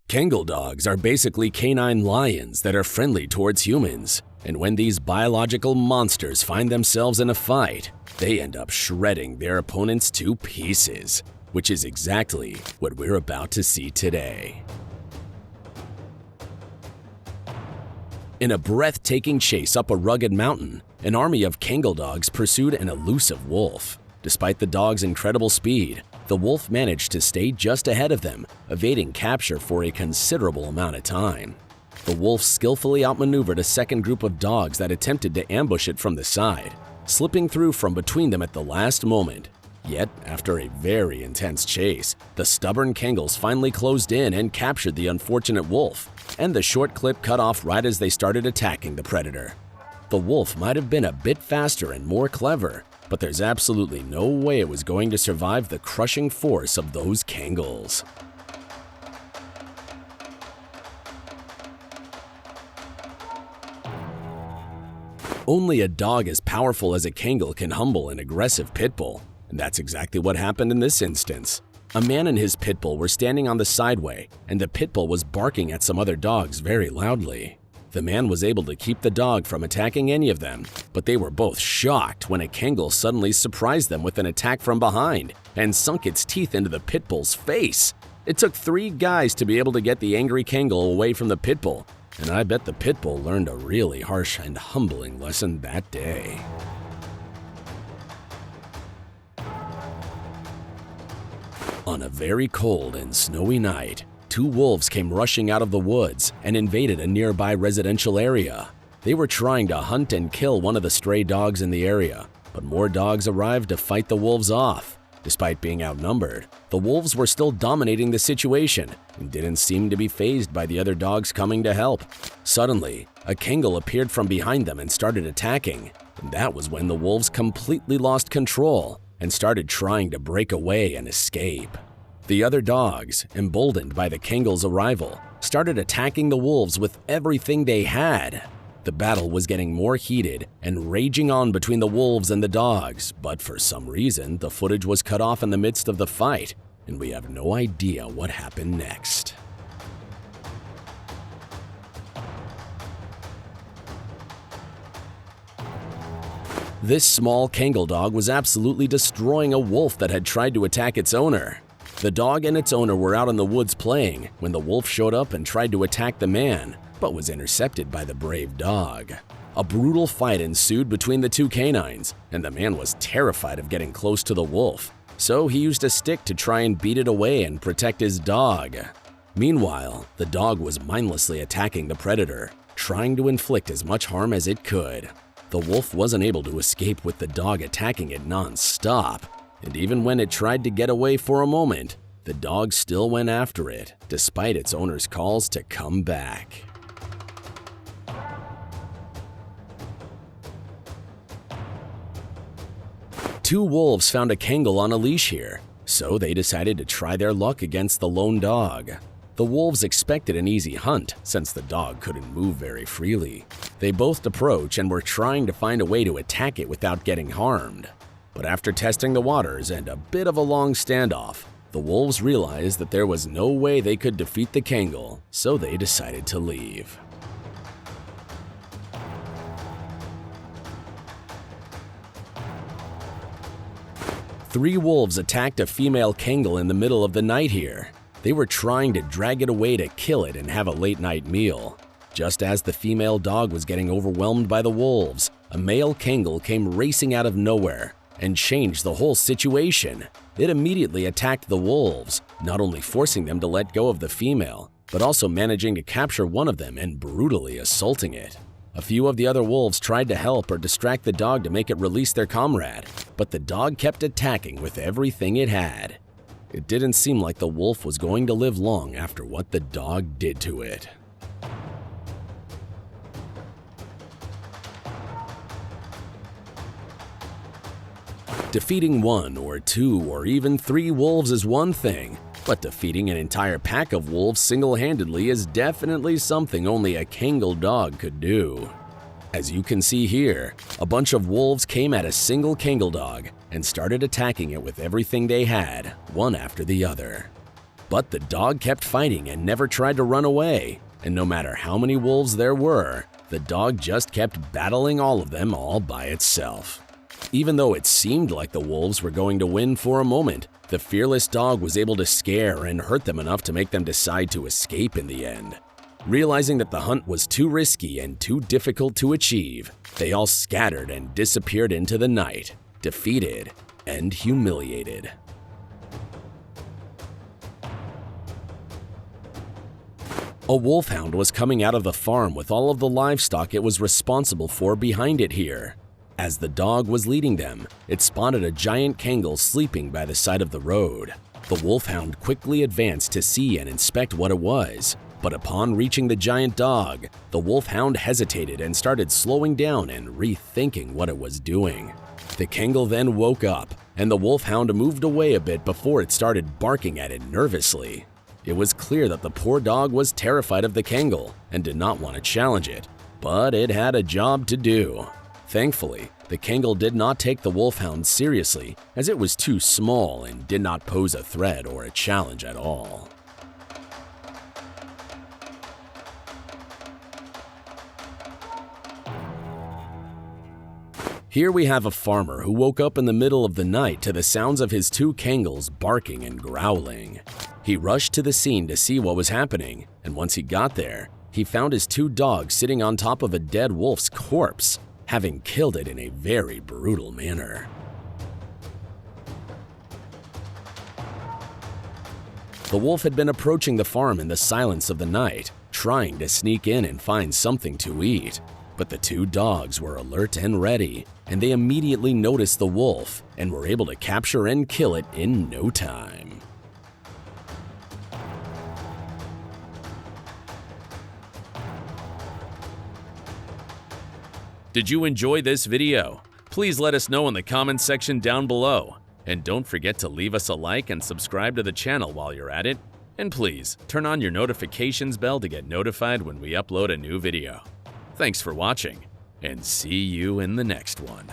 Kangal dogs are basically canine lions that are friendly towards humans, and when these biological monsters find themselves in a fight, they end up shredding their opponents to pieces, which is exactly what we're about to see today. In a breathtaking chase up a rugged mountain, an army of Kangal dogs pursued an elusive wolf. Despite the dog's incredible speed, the wolf managed to stay just ahead of them, evading capture for a considerable amount of time. The wolf skillfully outmaneuvered a second group of dogs that attempted to ambush it from the side, slipping through from between them at the last moment. Yet, after a very intense chase, the stubborn Kangals finally closed in and captured the unfortunate wolf, and the short clip cut off right as they started attacking the predator. The wolf might have been a bit faster and more clever, but there's absolutely no way it was going to survive the crushing force of those Kangals. Only a dog as powerful as a Kangal can humble an aggressive pitbull, and that's exactly what happened in this instance. A man and his pitbull were standing on the sideway, and the pitbull was barking at some other dogs very loudly. The man was able to keep the dog from attacking any of them, but they were both shocked when a Kangal suddenly surprised them with an attack from behind and sunk its teeth into the pitbull's face. It took 3 guys to be able to get the angry Kangal away from the pitbull, and I bet the pitbull learned a really harsh and humbling lesson that day. On a very cold and snowy night, 2 wolves came rushing out of the woods and invaded a nearby residential area. They were trying to hunt and kill one of the stray dogs in the area, but more dogs arrived to fight the wolves off. Despite being outnumbered, the wolves were still dominating the situation and didn't seem to be fazed by the other dogs coming to help. Suddenly, a Kangal appeared from behind them and started attacking, and that was when the wolves completely lost control and started trying to break away and escape. The other dogs, emboldened by the Kangal's arrival, started attacking the wolves with everything they had. The battle was getting more heated and raging on between the wolves and the dogs, but for some reason, the footage was cut off in the midst of the fight, and we have no idea what happened next. This small Kangal dog was absolutely destroying a wolf that had tried to attack its owner. The dog and its owner were out in the woods playing when the wolf showed up and tried to attack the man, but was intercepted by the brave dog. A brutal fight ensued between the 2 canines, and the man was terrified of getting close to the wolf, so he used a stick to try and beat it away and protect his dog. Meanwhile, the dog was mindlessly attacking the predator, trying to inflict as much harm as it could. The wolf wasn't able to escape with the dog attacking it non-stop, and even when it tried to get away for a moment, the dog still went after it, despite its owner's calls to come back. Two wolves found a Kangal on a leash here, so they decided to try their luck against the lone dog. The wolves expected an easy hunt since the dog couldn't move very freely. They both approached and were trying to find a way to attack it without getting harmed. But after testing the waters and a bit of a long standoff, the wolves realized that there was no way they could defeat the Kangal, so they decided to leave. Three wolves attacked a female Kangal in the middle of the night here. They were trying to drag it away to kill it and have a late-night meal. Just as the female dog was getting overwhelmed by the wolves, a male Kangal came racing out of nowhere and changed the whole situation. It immediately attacked the wolves, not only forcing them to let go of the female, but also managing to capture one of them and brutally assaulting it. A few of the other wolves tried to help or distract the dog to make it release their comrade, but the dog kept attacking with everything it had. It didn't seem like the wolf was going to live long after what the dog did to it. Defeating one or two or even three wolves is one thing, but defeating an entire pack of wolves single-handedly is definitely something only a Kangal dog could do. As you can see here, a bunch of wolves came at a single Kangal dog and started attacking it with everything they had, one after the other. But the dog kept fighting and never tried to run away, and no matter how many wolves there were, the dog just kept battling all of them all by itself. Even though it seemed like the wolves were going to win for a moment, the fearless dog was able to scare and hurt them enough to make them decide to escape in the end. Realizing that the hunt was too risky and too difficult to achieve, they all scattered and disappeared into the night, defeated and humiliated. A wolfhound was coming out of the farm with all of the livestock it was responsible for behind it here. As the dog was leading them, it spotted a giant Kangal sleeping by the side of the road. The wolfhound quickly advanced to see and inspect what it was, but upon reaching the giant dog, the wolfhound hesitated and started slowing down and rethinking what it was doing. The Kangal then woke up, and the wolfhound moved away a bit before it started barking at it nervously. It was clear that the poor dog was terrified of the Kangal and did not want to challenge it, but it had a job to do. Thankfully, the Kangal did not take the wolfhound seriously, as it was too small and did not pose a threat or a challenge at all. Here we have a farmer who woke up in the middle of the night to the sounds of his two Kangals barking and growling. He rushed to the scene to see what was happening, and once he got there, he found his two dogs sitting on top of a dead wolf's corpse, having killed it in a very brutal manner. The wolf had been approaching the farm in the silence of the night, trying to sneak in and find something to eat. But the two dogs were alert and ready, and they immediately noticed the wolf and were able to capture and kill it in no time. Did you enjoy this video? Please let us know in the comments section down below. And don't forget to leave us a like and subscribe to the channel while you're at it. And please, turn on your notifications bell to get notified when we upload a new video. Thanks for watching, and see you in the next one.